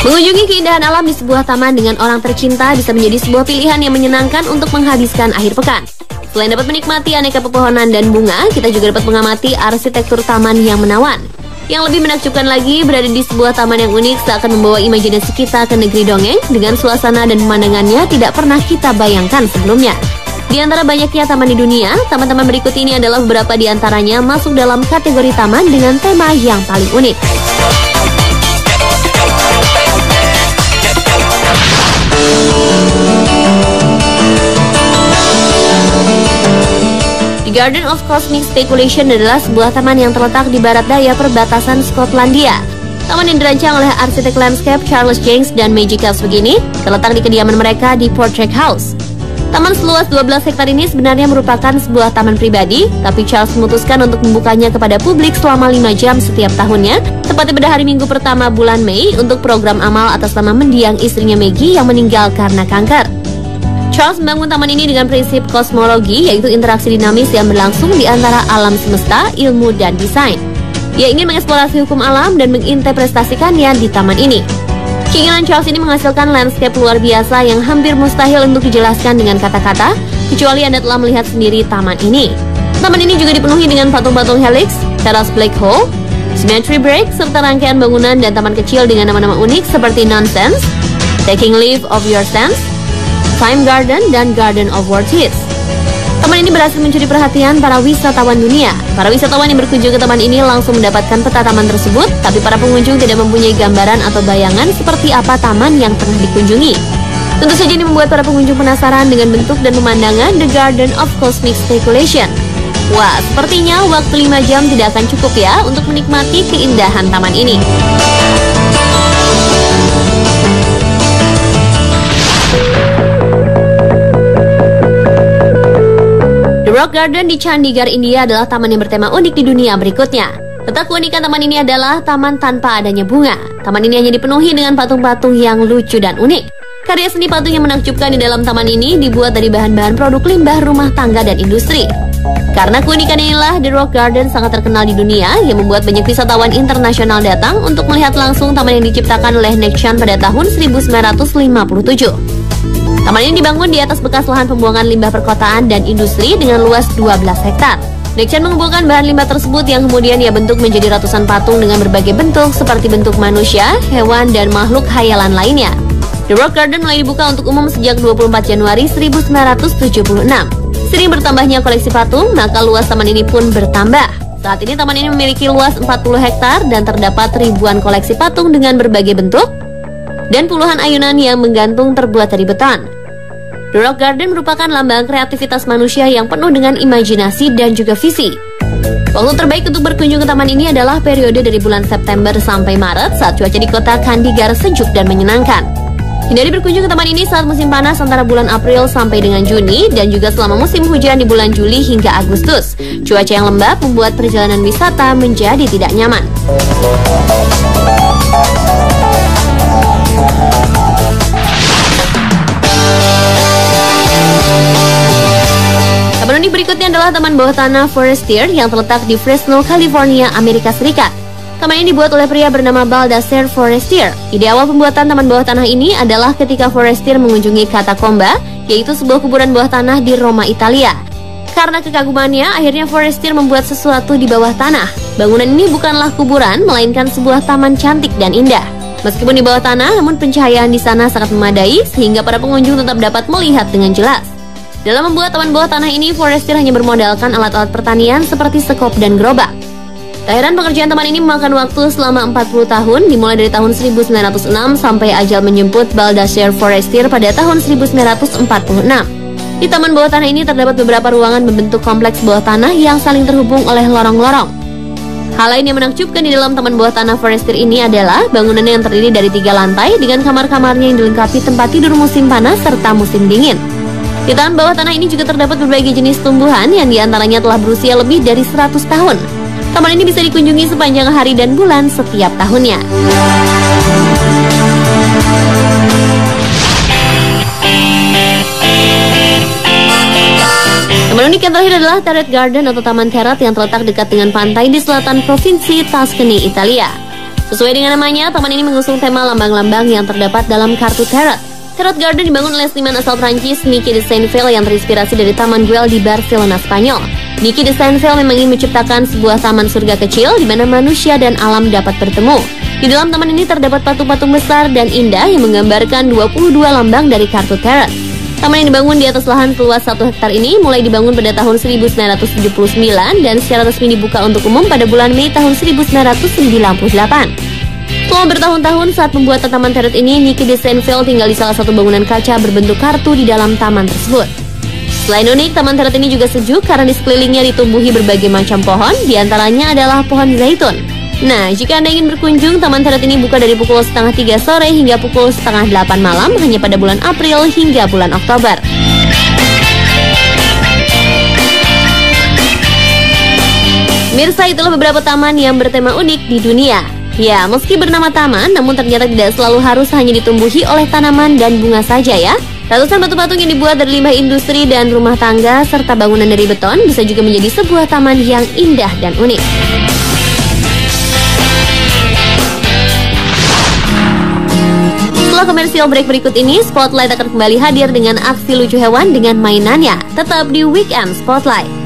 Mengunjungi keindahan alam di sebuah taman dengan orang tercinta bisa menjadi sebuah pilihan yang menyenangkan untuk menghabiskan akhir pekan. Selain dapat menikmati aneka pepohonan dan bunga, kita juga dapat mengamati arsitektur taman yang menawan. Yang lebih menakjubkan lagi, berada di sebuah taman yang unik seakan membawa imajinasi kita ke negeri dongeng dengan suasana dan pemandangannya tidak pernah kita bayangkan sebelumnya. Di antara banyaknya taman di dunia, taman-taman berikut ini adalah beberapa di antaranya masuk dalam kategori taman dengan tema yang paling unik. The Garden of Cosmic Speculation adalah sebuah taman yang terletak di barat daya perbatasan Skotlandia. Taman yang dirancang oleh arsitek landscape Charles Jenks dan Maggie Caves begini terletak di kediaman mereka di Portrait House. Taman seluas 12 hektar ini sebenarnya merupakan sebuah taman pribadi, tapi Charles memutuskan untuk membukanya kepada publik selama 5 jam setiap tahunnya, tepatnya pada hari Minggu pertama bulan Mei untuk program amal atas nama mendiang istrinya Maggie yang meninggal karena kanker. Charles membangun taman ini dengan prinsip kosmologi, yaitu interaksi dinamis yang berlangsung di antara alam semesta, ilmu, dan desain. Ia ingin mengeksplorasi hukum alam dan menginterpretasikannya di taman ini. Keinginan Charles ini menghasilkan landscape luar biasa yang hampir mustahil untuk dijelaskan dengan kata-kata, kecuali Anda telah melihat sendiri taman ini. Taman ini juga dipenuhi dengan patung-patung helix, teras black hole, symmetry break, serta rangkaian bangunan dan taman kecil dengan nama-nama unik seperti Nonsense, Taking Leave of Your Sense, Time Garden, dan Garden of Words. Taman ini berhasil mencuri perhatian para wisatawan dunia. Para wisatawan yang berkunjung ke taman ini langsung mendapatkan peta taman tersebut, tapi para pengunjung tidak mempunyai gambaran atau bayangan seperti apa taman yang tengah dikunjungi. Tentu saja ini membuat para pengunjung penasaran dengan bentuk dan pemandangan The Garden of Cosmic Speculation. Wah, sepertinya waktu 5 jam tidak akan cukup ya untuk menikmati keindahan taman ini. Rock Garden di Chandigarh, India adalah taman yang bertema unik di dunia berikutnya. Letak keunikan taman ini adalah taman tanpa adanya bunga. Taman ini hanya dipenuhi dengan patung-patung yang lucu dan unik. Karya seni patung yang menakjubkan di dalam taman ini dibuat dari bahan-bahan produk limbah rumah tangga dan industri. Karena keunikan inilah, The Rock Garden sangat terkenal di dunia yang membuat banyak wisatawan internasional datang untuk melihat langsung taman yang diciptakan oleh Nick Chan pada tahun 1957. Taman ini dibangun di atas bekas lahan pembuangan limbah perkotaan dan industri dengan luas 12 hektar. Nick Chan mengumpulkan bahan limbah tersebut yang kemudian ia bentuk menjadi ratusan patung dengan berbagai bentuk seperti bentuk manusia, hewan, dan makhluk khayalan lainnya. The Rock Garden mulai dibuka untuk umum sejak 24 Januari 1976. Sering bertambahnya koleksi patung, maka luas taman ini pun bertambah. Saat ini taman ini memiliki luas 40 hektar dan terdapat ribuan koleksi patung dengan berbagai bentuk dan puluhan ayunan yang menggantung terbuat dari beton. The Rock Garden merupakan lambang kreativitas manusia yang penuh dengan imajinasi dan juga visi. Waktu terbaik untuk berkunjung ke taman ini adalah periode dari bulan September sampai Maret saat cuaca di kota Chandigarh sejuk dan menyenangkan. Hindari berkunjung ke taman ini saat musim panas antara bulan April sampai dengan Juni dan juga selama musim hujan di bulan Juli hingga Agustus. Cuaca yang lembab membuat perjalanan wisata menjadi tidak nyaman. Taman unik berikutnya adalah Taman Bawah Tanah Forestier yang terletak di Fresno, California, Amerika Serikat. Taman ini dibuat oleh pria bernama Baldassare Forestier. Ide awal pembuatan taman bawah tanah ini adalah ketika Forestier mengunjungi Katakomba, yaitu sebuah kuburan bawah tanah di Roma, Italia. Karena kekagumannya, akhirnya Forestier membuat sesuatu di bawah tanah. Bangunan ini bukanlah kuburan, melainkan sebuah taman cantik dan indah. Meskipun di bawah tanah, namun pencahayaan di sana sangat memadai sehingga para pengunjung tetap dapat melihat dengan jelas. Dalam membuat taman bawah tanah ini, Forestier hanya bermodalkan alat-alat pertanian seperti sekop dan gerobak. Tak heran pengerjaan taman ini memakan waktu selama 40 tahun, dimulai dari tahun 1906 sampai ajal menjemput Baldassare Forestier pada tahun 1946. Di taman bawah tanah ini terdapat beberapa ruangan membentuk kompleks bawah tanah yang saling terhubung oleh lorong-lorong. Hal lain yang menakjubkan di dalam taman bawah tanah Forestier ini adalah bangunannya yang terdiri dari 3 lantai dengan kamar-kamarnya yang dilengkapi tempat tidur musim panas serta musim dingin. Di taman bawah tanah ini juga terdapat berbagai jenis tumbuhan yang diantaranya telah berusia lebih dari 100 tahun. Taman ini bisa dikunjungi sepanjang hari dan bulan setiap tahunnya. Taman unik yang terakhir adalah Terrace Garden atau Taman Terrace yang terletak dekat dengan pantai di selatan provinsi Tuscany, Italia. Sesuai dengan namanya, taman ini mengusung tema lambang-lambang yang terdapat dalam kartu tarot. Tarot Garden dibangun oleh seniman asal Prancis Niki de Saint-Ville yang terinspirasi dari Taman Güell di Barcelona, Spanyol. Niki de Saint-Ville memang ingin menciptakan sebuah taman surga kecil di mana manusia dan alam dapat bertemu. Di dalam taman ini terdapat patung-patung besar dan indah yang menggambarkan 22 lambang dari kartu tarot. Taman yang dibangun di atas lahan seluas 1 hektar ini mulai dibangun pada tahun 1979 dan secara resmi dibuka untuk umum pada bulan Mei tahun 1998. Selama bertahun-tahun saat pembuatan taman tarot ini, Niki de Saint-Ville tinggal di salah satu bangunan kaca berbentuk kartu di dalam taman tersebut. Selain unik, taman tarot ini juga sejuk karena di sekelilingnya ditumbuhi berbagai macam pohon, diantaranya adalah pohon zaitun. Nah, jika Anda ingin berkunjung, taman tarot ini buka dari pukul 2:30 sore hingga pukul 7:30 malam hanya pada bulan April hingga bulan Oktober. Mirsa, itulah beberapa taman yang bertema unik di dunia. Ya, meski bernama taman, namun ternyata tidak selalu harus hanya ditumbuhi oleh tanaman dan bunga saja ya. Ratusan batu-patung yang dibuat dari limbah industri dan rumah tangga, serta bangunan dari beton bisa juga menjadi sebuah taman yang indah dan unik. Setelah komersial break berikut ini, Spotlight akan kembali hadir dengan aksi lucu hewan dengan mainannya. Tetap di Weekend Spotlight.